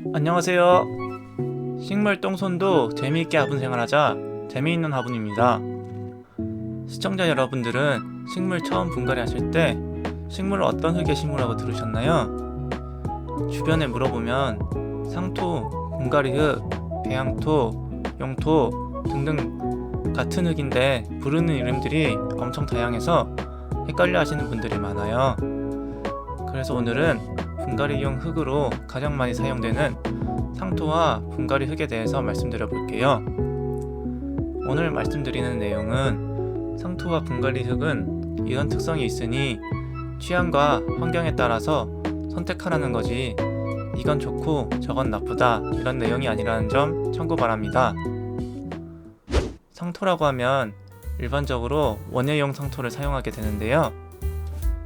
안녕하세요. 식물 똥손도 재미있게 화분 생활하자 재미있는 화분입니다. 시청자 여러분들은 식물 처음 분갈이 하실 때 식물을 어떤 흙에 심으라고 들으셨나요? 주변에 물어보면 상토, 분갈이 흙, 배양토, 용토 등등 같은 흙인데 부르는 이름들이 엄청 다양해서 헷갈려 하시는 분들이 많아요. 그래서 오늘은 분갈이용 흙으로 가장 많이 사용되는 상토와 분갈이 흙에 대해서 말씀드려 볼게요. 오늘 말씀드리는 내용은 상토와 분갈이 흙은 이런 특성이 있으니 취향과 환경에 따라서 선택하라는 거지 이건 좋고 저건 나쁘다 이런 내용이 아니라는 점 참고 바랍니다. 상토라고 하면 일반적으로 원예용 상토를 사용하게 되는데요.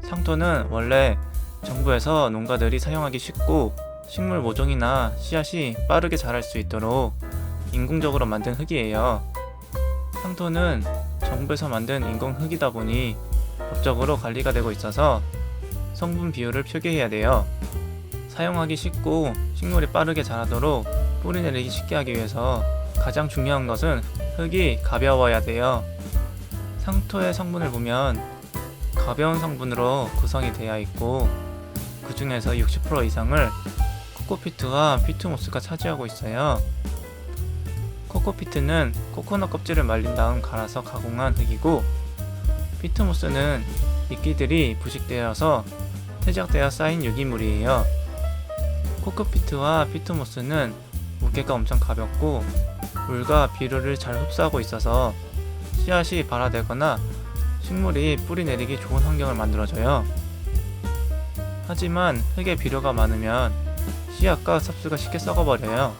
상토는 원래 정부에서 농가들이 사용하기 쉽고 식물 모종이나 씨앗이 빠르게 자랄 수 있도록 인工적으로 만든 흙이에요. 상토는 정부에서 만든 인공 흙이다 보니 법적으로 관리가 되고 있어서 성분 비율을 표기해야 돼요. 사용하기 쉽고 식물이 빠르게 자라도록 뿌리 내리기 쉽게 하기 위해서 가장 중요한 것은 흙이 가벼워야 돼요. 상토의 성분을 보면 가벼운 성분으로 구성이 되어 있고 그 중에서 60% 이상을 코코피트와 피트모스가 차지하고 있어요. 코코피트는 코코넛 껍질을 말린 다음 갈아서 가공한 흙이고 피트모스는 이끼들이 부식되어서 퇴적되어 쌓인 유기물이에요. 코코피트와 피트모스는 무게가 엄청 가볍고 물과 비료를 잘 흡수하고 있어서 씨앗이 발화되거나 식물이 뿌리 내리기 좋은 환경을 만들어줘요. 하지만 흙에 비료가 많으면 씨앗과 삽수가 쉽게 썩어버려요.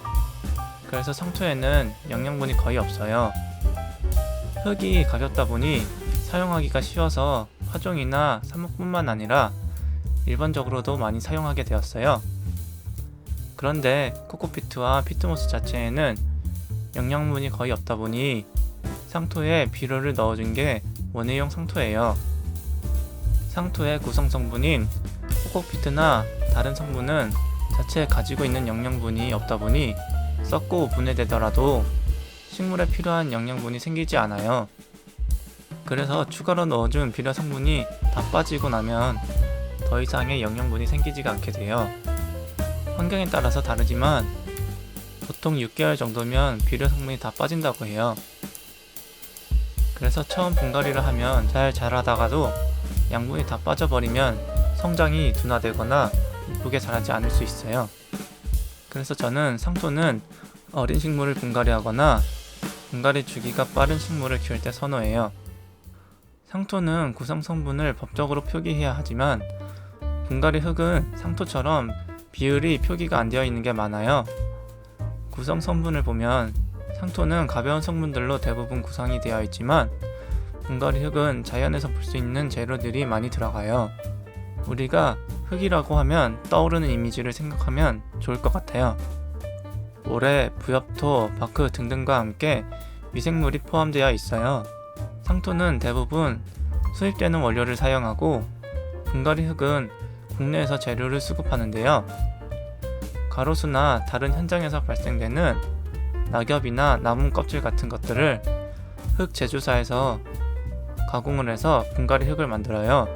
그래서 상토에는 영양분이 거의 없어요. 흙이 가볍다 보니 사용하기가 쉬워서 화종이나 삽목뿐만 아니라 일반적으로도 많이 사용하게 되었어요. 그런데 코코피트와 피트모스 자체에는 영양분이 거의 없다 보니 상토에 비료를 넣어준 게 원예용 상토예요. 상토의 구성 성분인 코코피트나 다른 성분은 자체에 가지고 있는 영양분이 없다 보니 썩고 분해되더라도 식물에 필요한 영양분이 생기지 않아요. 그래서 추가로 넣어준 비료 성분이 다 빠지고 나면 더 이상의 영양분이 생기지가 않게 돼요. 환경에 따라서 다르지만 보통 6개월 정도면 비료 성분이 다 빠진다고 해요. 그래서 처음 분갈이를 하면 잘 자라다가도 양분이 다 빠져버리면 성장이 둔화되거나 이쁘게 자라지 않을 수 있어요. 그래서 저는 상토는 어린 식물을 분갈이하거나 분갈이 주기가 빠른 식물을 키울 때 선호해요. 상토는 구성 성분을 법적으로 표기해야 하지만 분갈이 흙은 상토처럼 비율이 표기가 안 되어 있는 게 많아요. 구성 성분을 보면 상토는 가벼운 성분들로 대부분 구성이 되어 있지만 분갈이 흙은 자연에서 볼 수 있는 재료들이 많이 들어가요. 우리가 흙이라고 하면 떠오르는 이미지를 생각하면 좋을 것 같아요. 모래, 부엽토, 바크 등등과 함께 미생물이 포함되어 있어요. 상토는 대부분 수입되는 원료를 사용하고 분갈이 흙은 국내에서 재료를 수급하는데요. 가로수나 다른 현장에서 발생되는 낙엽이나 나무 껍질 같은 것들을 흙 제조사에서 가공을 해서 분갈이 흙을 만들어요.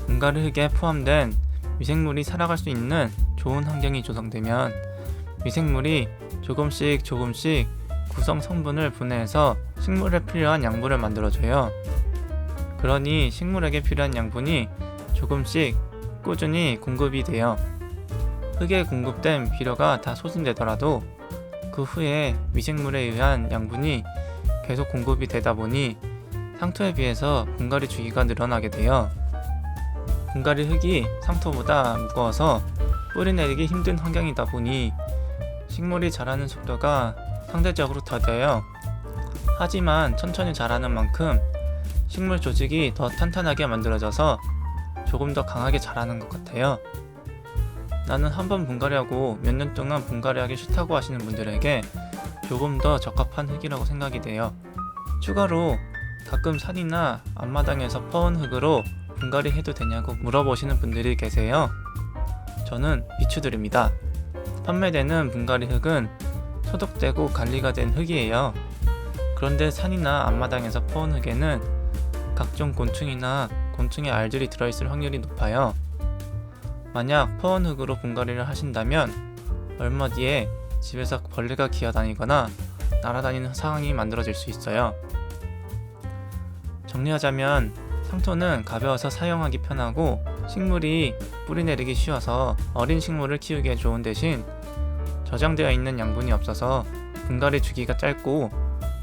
분갈이 흙에 포함된 미생물이 살아갈 수 있는 좋은 환경이 조성되면 미생물이 조금씩 구성 성분을 분해해서 식물에 필요한 양분을 만들어줘요. 그러니 식물에게 필요한 양분이 조금씩 꾸준히 공급이 돼요. 흙에 공급된 비료가 다 소진되더라도 그 후에 미생물에 의한 양분이 계속 공급이 되다 보니 상토에 비해서 분갈이 주기가 늘어나게 돼요. 분갈이 흙이 상토보다 무거워서 뿌리 내리기 힘든 환경이다 보니 식물이 자라는 속도가 상대적으로 더뎌요. 하지만 천천히 자라는 만큼 식물 조직이 더 탄탄하게 만들어져서 조금 더 강하게 자라는 것 같아요. 나는 한번 분갈이하고 몇 년 동안 분갈이하기 싫다고 하시는 분들에게 조금 더 적합한 흙이라고 생각이 돼요. 추가로 가끔 산이나 앞마당에서 퍼온 흙으로 분갈이 해도 되냐고 물어보시는 분들이 계세요. 저는 비추드립니다. 판매되는 분갈이 흙은 소독되고 관리가 된 흙이에요. 그런데 산이나 앞마당에서 퍼온 흙에는 각종 곤충이나 곤충의 알들이 들어있을 확률이 높아요. 만약 퍼온 흙으로 분갈이를 하신다면 얼마 뒤에 집에서 벌레가 기어다니거나 날아다니는 상황이 만들어질 수 있어요. 정리하자면 상토는 가벼워서 사용하기 편하고 식물이 뿌리 내리기 쉬워서 어린 식물을 키우기에 좋은 대신 저장되어 있는 양분이 없어서 분갈이 주기가 짧고,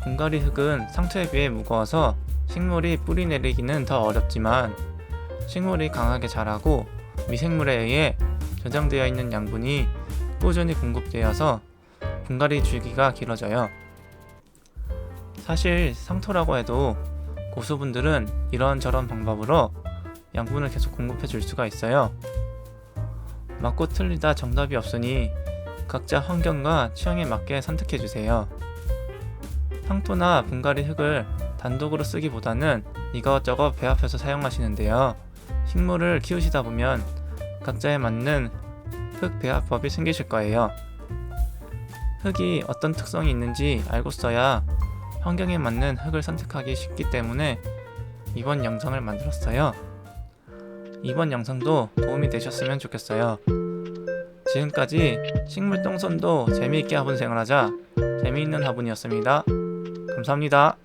분갈이 흙은 상토에 비해 무거워서 식물이 뿌리 내리기는 더 어렵지만 식물이 강하게 자라고 미생물에 의해 저장되어 있는 양분이 꾸준히 공급되어서 분갈이 주기가 길어져요. 사실 상토라고 해도 고수분들은 이런저런 방법으로 양분을 계속 공급해 줄 수가 있어요. 맞고 틀리다 정답이 없으니 각자 환경과 취향에 맞게 선택해 주세요. 상토나 분갈이 흙을 단독으로 쓰기보다는 이것저것 배합해서 사용하시는데요. 식물을 키우시다 보면 각자에 맞는 흙 배합법이 생기실 거예요. 흙이 어떤 특성이 있는지 알고 써야 환경에 맞는 흙을 선택하기 쉽기 때문에 이번 영상을 만들었어요. 이번 영상도 도움이 되셨으면 좋겠어요. 지금까지 식물 똥손도 재미있게 화분 생활하자 재미있는 화분이었습니다. 감사합니다.